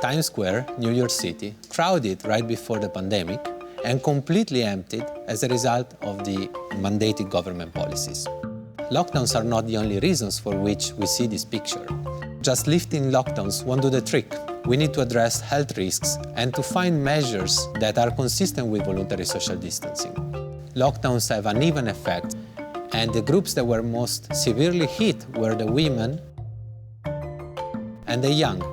Times Square, New York City, crowded right before the pandemic and completely emptied as a result of the mandated government policies. Lockdowns are not the only reasons for which we see this picture. Just lifting lockdowns won't do the trick. We need to address health risks and to find measures that are consistent with voluntary social distancing. Lockdowns have an uneven effect, and the groups that were most severely hit were the women and the young.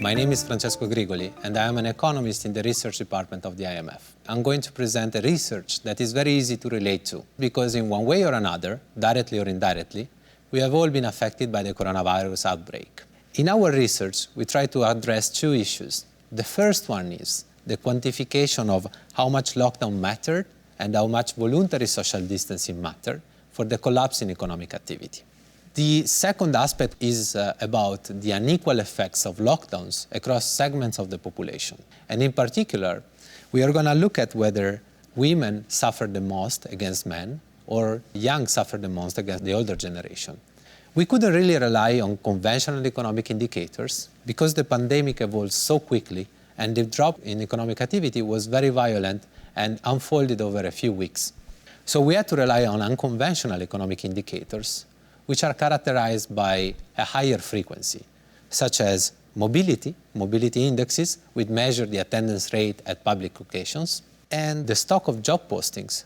My name is Francesco Grigoli, and I am an economist in the research department of the IMF. I'm going to present a research that is very easy to relate to, because in one way or another, directly or indirectly, we have all been affected by the coronavirus outbreak. In our research, we try to address two issues. The first one is the quantification of how much lockdown mattered and how much voluntary social distancing mattered for the collapse in economic activity. The second aspect is about the unequal effects of lockdowns across segments of the population. And in particular, we are going to look at whether women suffer the most against men or young suffer the most against the older generation. We couldn't really rely on conventional economic indicators because the pandemic evolved so quickly and the drop in economic activity was very violent and unfolded over a few weeks. So we had to rely on unconventional economic indicators, which are characterized by a higher frequency, such as mobility indexes, which measure the attendance rate at public occasions, and the stock of job postings.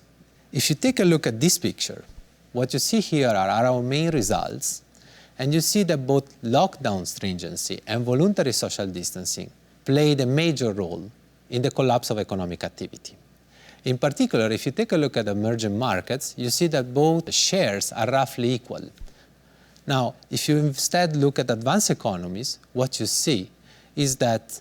If you take a look at this picture, what you see here are our main results, and you see that both lockdown stringency and voluntary social distancing played a major role in the collapse of economic activity. In particular, if you take a look at emerging markets, you see that both shares are roughly equal. Now, if you instead look at advanced economies, what you see is that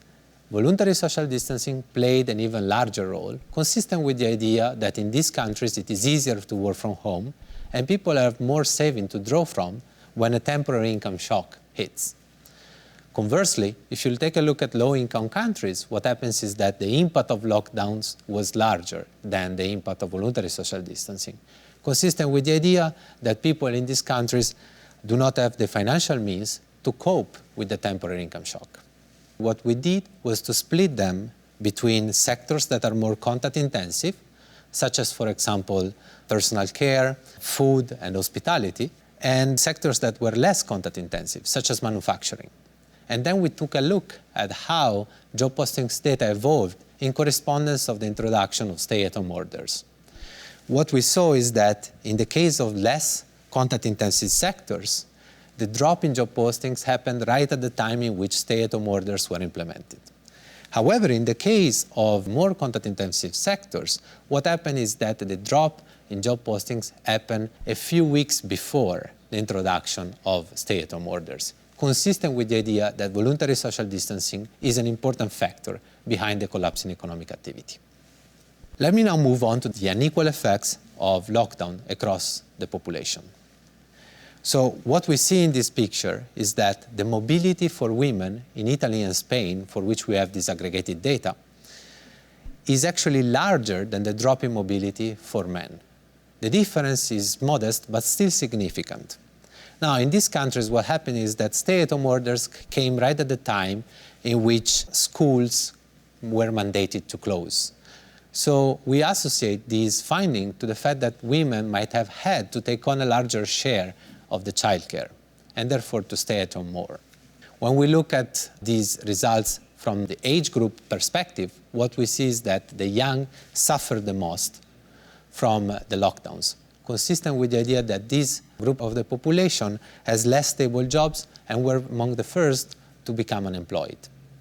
voluntary social distancing played an even larger role, consistent with the idea that in these countries it is easier to work from home and people have more saving to draw from when a temporary income shock hits. Conversely, if you take a look at low-income countries, what happens is that the impact of lockdowns was larger than the impact of voluntary social distancing, consistent with the idea that people in these countries do not have the financial means to cope with the temporary income shock. What we did was to split them between sectors that are more contact intensive, such as, for example, personal care, food, and hospitality, and sectors that were less contact intensive, such as manufacturing. And then we took a look at how job postings data evolved in correspondence of the introduction of stay-at-home orders. What we saw is that in the case of less contact-intensive sectors, the drop in job postings happened right at the time in which stay-at-home orders were implemented. However, in the case of more contact-intensive sectors, what happened is that the drop in job postings happened a few weeks before the introduction of stay-at-home orders, consistent with the idea that voluntary social distancing is an important factor behind the collapse in economic activity. Let me now move on to the unequal effects of lockdown across the population. So what we see in this picture is that the mobility for women in Italy and Spain, for which we have disaggregated data, is actually larger than the drop in mobility for men. The difference is modest, but still significant. Now, in these countries, what happened is that stay-at-home orders came right at the time in which schools were mandated to close. So we associate these findings to the fact that women might have had to take on a larger share of the childcare, and therefore to stay at home more. When we look at these results from the age group perspective, what we see is that the young suffer the most from the lockdowns, consistent with the idea that this group of the population has less stable jobs and were among the first to become unemployed.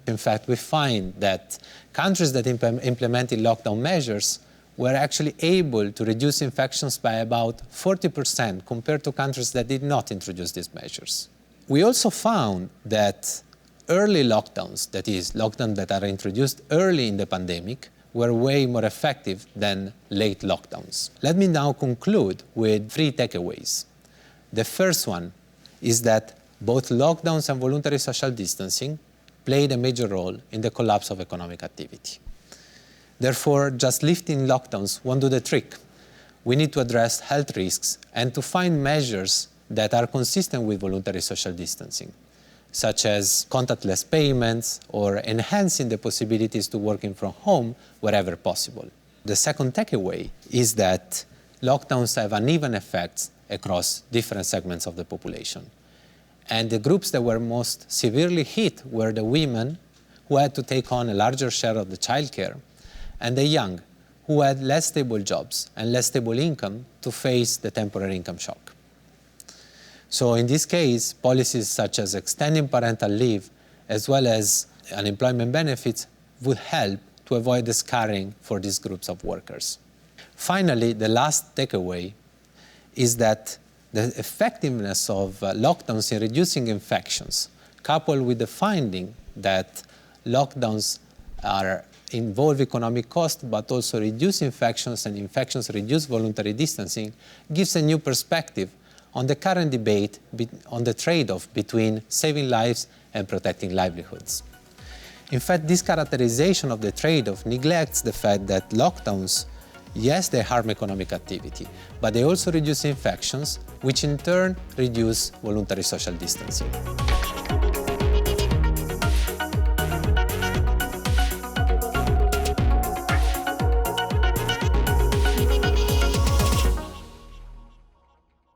In fact, we find that countries that implemented lockdown measures were actually able to reduce infections by about 40% compared to countries that did not introduce these measures. We also found that early lockdowns, that is, lockdowns that are introduced early in the pandemic, were way more effective than late lockdowns. Let me now conclude with 3 takeaways. The first one is that both lockdowns and voluntary social distancing played a major role in the collapse of economic activity. Therefore, just lifting lockdowns won't do the trick. we need to address health risks and to find measures that are consistent with voluntary social distancing, such as contactless payments or enhancing the possibilities to working from home wherever possible. The second takeaway is that lockdowns have uneven effects across different segments of the population. And the groups that were most severely hit were the women, who had to take on a larger share of the childcare, and the young, who had less stable jobs and less stable income to face the temporary income shock. So in this case, policies such as extending parental leave as well as unemployment benefits would help to avoid the scarring for these groups of workers. Finally, the last takeaway is that the effectiveness of lockdowns in reducing infections, coupled with the finding that lockdowns involve economic cost but also reduce infections and infections reduce voluntary distancing, gives a new perspective on the current debate on the trade-off between saving lives and protecting livelihoods. In fact, this characterization of the trade-off neglects the fact that lockdowns, yes, they harm economic activity, but they also reduce infections, which in turn reduce voluntary social distancing.